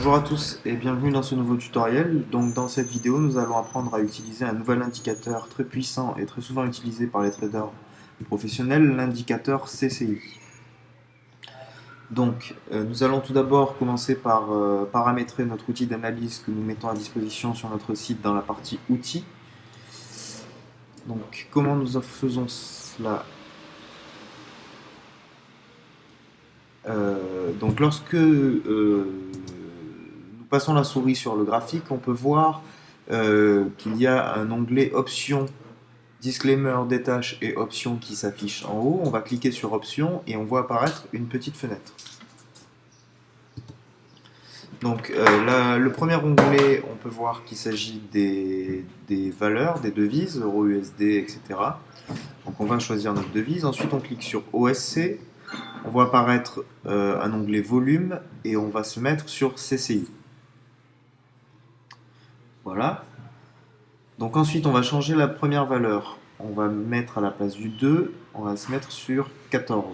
Bonjour à tous et bienvenue dans ce nouveau tutoriel. Donc dans cette vidéo, nous allons apprendre à utiliser un nouvel indicateur très puissant et très souvent utilisé par les traders professionnels, l'indicateur CCI. Donc nous allons tout d'abord commencer par paramétrer notre outil d'analyse que nous mettons à disposition sur notre site dans la partie outils. Donc comment nous faisons cela? Donc lorsque nous passons la souris sur le graphique, on peut voir qu'il y a un onglet options, disclaimer, détache et options qui s'affiche en haut. On va cliquer sur options et on voit apparaître une petite fenêtre. Donc le premier onglet, on peut voir qu'il s'agit des valeurs, des devises, euro, USD, etc. Donc on va choisir notre devise. Ensuite on clique sur OSC. On voit apparaître un onglet volume et on va se mettre sur CCI. Voilà. Donc ensuite, on va changer la première valeur. On va mettre à la place du 2, on va se mettre sur 14.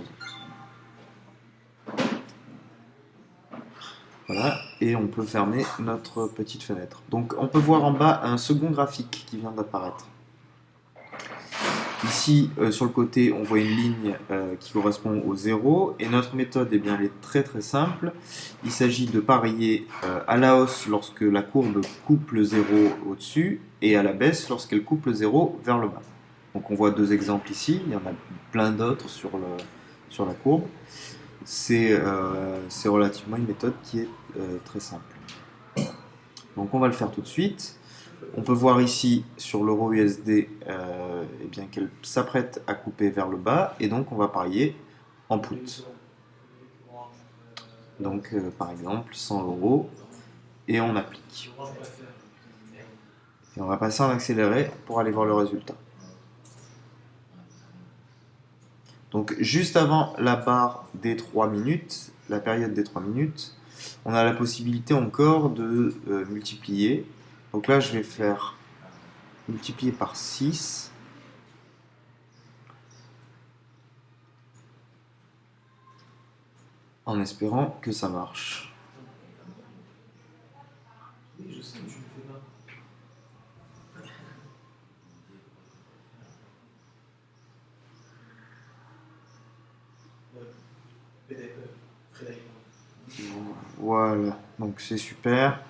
Voilà, et on peut fermer notre petite fenêtre. Donc on peut voir en bas un second graphique qui vient d'apparaître. Ici, sur le côté, on voit une ligne qui correspond au 0. Et notre méthode, eh bien, elle est très très simple. Il s'agit de parier à la hausse lorsque la courbe coupe le 0 au-dessus et à la baisse lorsqu'elle coupe le 0 vers le bas. Donc on voit deux exemples ici. Il y en a plein d'autres sur la courbe. C'est relativement une méthode qui est très simple. Donc on va le faire tout de suite. On peut voir ici sur l'euro USD eh bien qu'elle s'apprête à couper vers le bas et donc on va parier en put. Donc par exemple 100 euros et on applique. Et on va passer en accéléré pour aller voir le résultat. Donc juste avant la barre des 3 minutes, la période des 3 minutes, on a la possibilité encore de multiplier. Donc là je vais faire multiplier par 6. En espérant que ça marche. Oui, je sais, mais je le fais pas. Voilà, donc c'est super.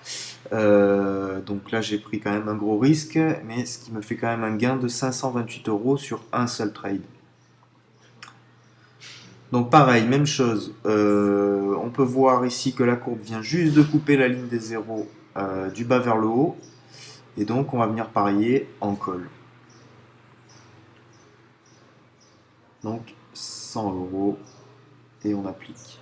Donc là j'ai pris quand même un gros risque, mais ce qui me fait quand même un gain de 528 euros sur un seul trade. Donc pareil, même chose. On peut voir ici que la courbe vient juste de couper la ligne des zéros du bas vers le haut. Et donc on va venir parier en call. Donc 100 euros et on applique.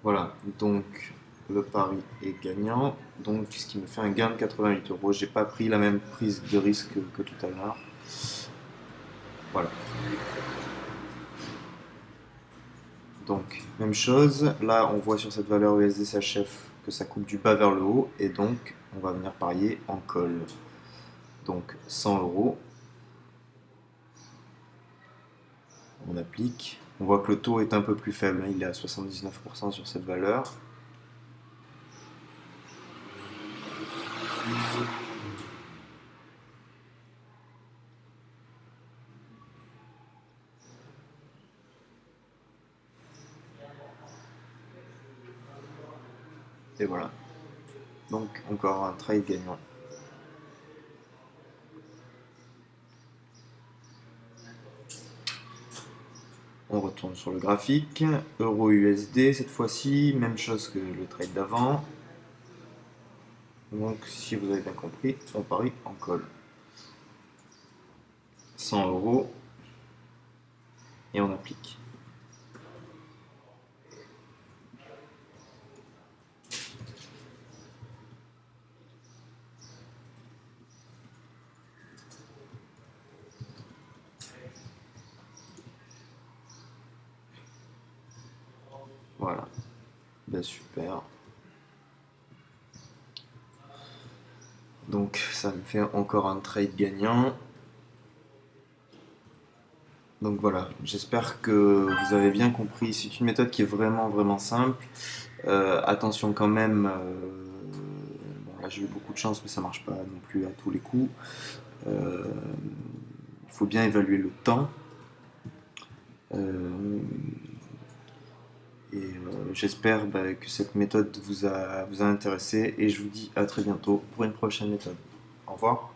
Voilà, donc le pari est gagnant, donc ce qui me fait un gain de 88 euros. J'ai pas pris la même prise de risque que tout à l'heure. Voilà. Donc, même chose, là on voit sur cette valeur USD SHF que ça coupe du bas vers le haut, et donc on va venir parier en call. Donc 100 euros, on applique. On voit que le taux est un peu plus faible, il est à 79% sur cette valeur. Et voilà. Donc encore un trade gagnant. On retourne sur le graphique. Euro USD cette fois-ci, même chose que le trade d'avant. Donc si vous avez bien compris, on parie en call. 100 euros et on applique. Voilà, ben, super. Donc ça me fait encore un trade gagnant. Donc voilà, j'espère que vous avez bien compris. C'est une méthode qui est vraiment vraiment simple. Attention quand même, bon, là j'ai eu beaucoup de chance mais ça marche pas non plus à tous les coups. Euh, Il faut bien évaluer le temps. Euh, J'espère bah, que cette méthode vous a intéressé et je vous dis à très bientôt pour une prochaine méthode. Au revoir.